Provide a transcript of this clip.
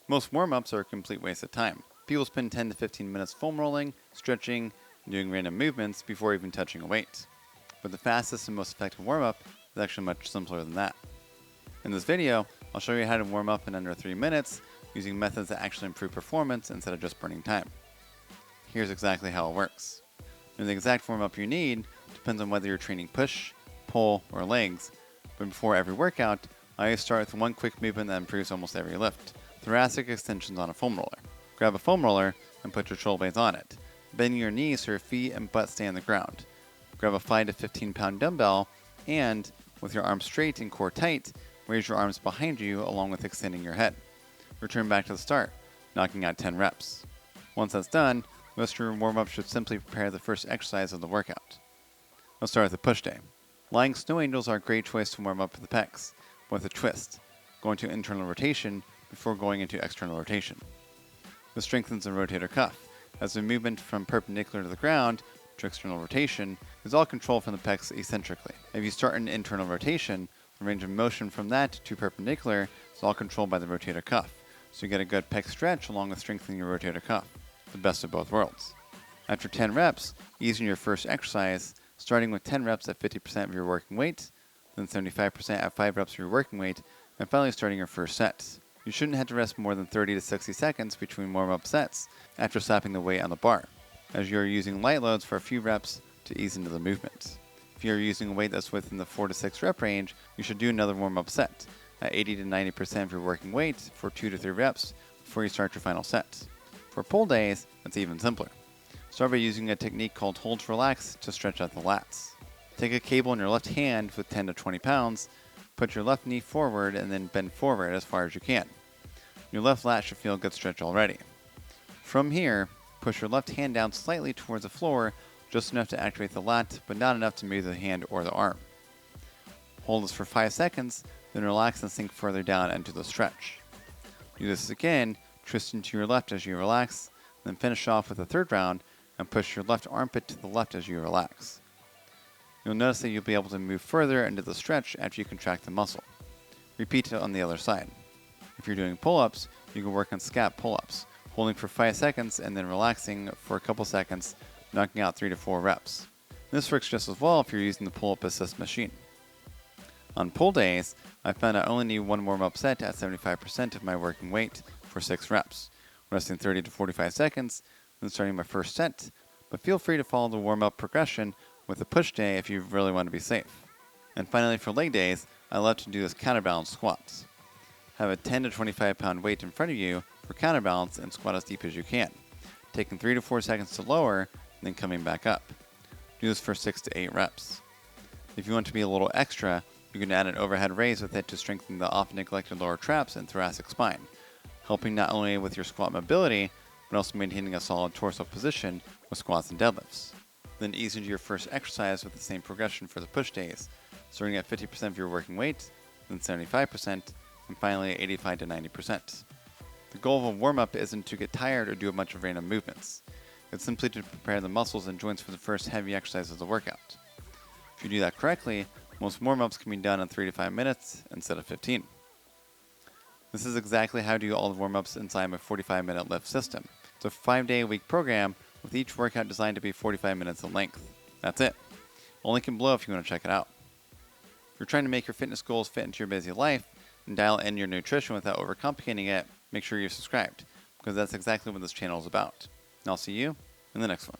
Most warm-ups are a complete waste of time. People spend 10 to 15 minutes foam rolling, stretching, and doing random movements before even touching a weight. But the fastest and most effective warm-up is actually much simpler than that. In this video, I'll show you how to warm up in under 3 minutes using methods that actually improve performance instead of just burning time. Here's exactly how it works. And the exact warm-up you need depends on whether you're training push, pull, or legs, but before every workout, I always start with one quick movement that improves almost every lift: thoracic extensions on a foam roller. Grab a foam roller and put your shoulder blades on it, bending your knees so your feet and butt stay on the ground. Grab a 5 to 15 pound dumbbell and, with your arms straight and core tight, raise your arms behind you along with extending your head. Return back to the start, knocking out 10 reps. Once that's done, most of your warm-up should simply prepare the first exercise of the workout. Let's start with the push day. Lying snow angels are a great choice to warm up the pecs, with a twist, going to internal rotation before going into external rotation. This strengthens the rotator cuff, as the movement from perpendicular to the ground to external rotation is all controlled from the pecs eccentrically. If you start an internal rotation, the range of motion from that to perpendicular is all controlled by the rotator cuff, so you get a good pec stretch along with strengthening your rotator cuff, the best of both worlds. After 10 reps, ease in your first exercise, starting with 10 reps at 50% of your working weight, then 75% at 5 reps of your working weight, and finally starting your first set. You shouldn't have to rest more than 30 to 60 seconds between warm-up sets after slapping the weight on the bar, as you are using light loads for a few reps to ease into the movement. If you are using a weight that's within the 4 to 6 rep range, you should do another warm-up set at 80 to 90% of your working weight for 2 to 3 reps before you start your final set. For pull days, it's even simpler. Start by using a technique called hold to relax to stretch out the lats. Take a cable in your left hand with 10 to 20 pounds, put your left knee forward and then bend forward as far as you can. Your left lat should feel a good stretch already. From here, push your left hand down slightly towards the floor, just enough to activate the lat, but not enough to move the hand or the arm. Hold this for 5 seconds, then relax and sink further down into the stretch. Do this again, twisting to your left as you relax, then finish off with a third round and push your left armpit to the left as you relax. You'll notice that you'll be able to move further into the stretch after you contract the muscle. Repeat it on the other side. If you're doing pull-ups, you can work on scap pull-ups, holding for 5 seconds and then relaxing for a couple seconds, knocking out 3 to 4 reps. This works just as well if you're using the pull-up assist machine. On pull days, I found I only need one warm-up set at 75% of my working weight for 6 reps, resting 30 to 45 seconds, then starting my first set, but feel free to follow the warm-up progression with a push day if you really want to be safe. And finally, for leg days, I love to do this counterbalance squats. Have a 10 to 25 pound weight in front of you for counterbalance and squat as deep as you can, taking 3 to 4 seconds to lower and then coming back up. Do this for 6 to 8 reps. If you want to be a little extra, you can add an overhead raise with it to strengthen the often neglected lower traps and thoracic spine, helping not only with your squat mobility, but also maintaining a solid torso position with squats and deadlifts. Then ease into your first exercise with the same progression for the push days, starting at 50% of your working weight, then 75%, and finally 85 to 90%. The goal of a warm-up isn't to get tired or do a bunch of random movements. It's simply to prepare the muscles and joints for the first heavy exercise of the workout. If you do that correctly, most warm-ups can be done in 3 to 5 minutes instead of 15. This is exactly how I do all the warm-ups inside my 45-minute lift system. It's a 5-day-a-week program with each workout designed to be 45 minutes in length. That's it. I'll link below if you want to check it out. If you're trying to make your fitness goals fit into your busy life and dial in your nutrition without overcomplicating it, make sure you're subscribed, because that's exactly what this channel is about. And I'll see you in the next one.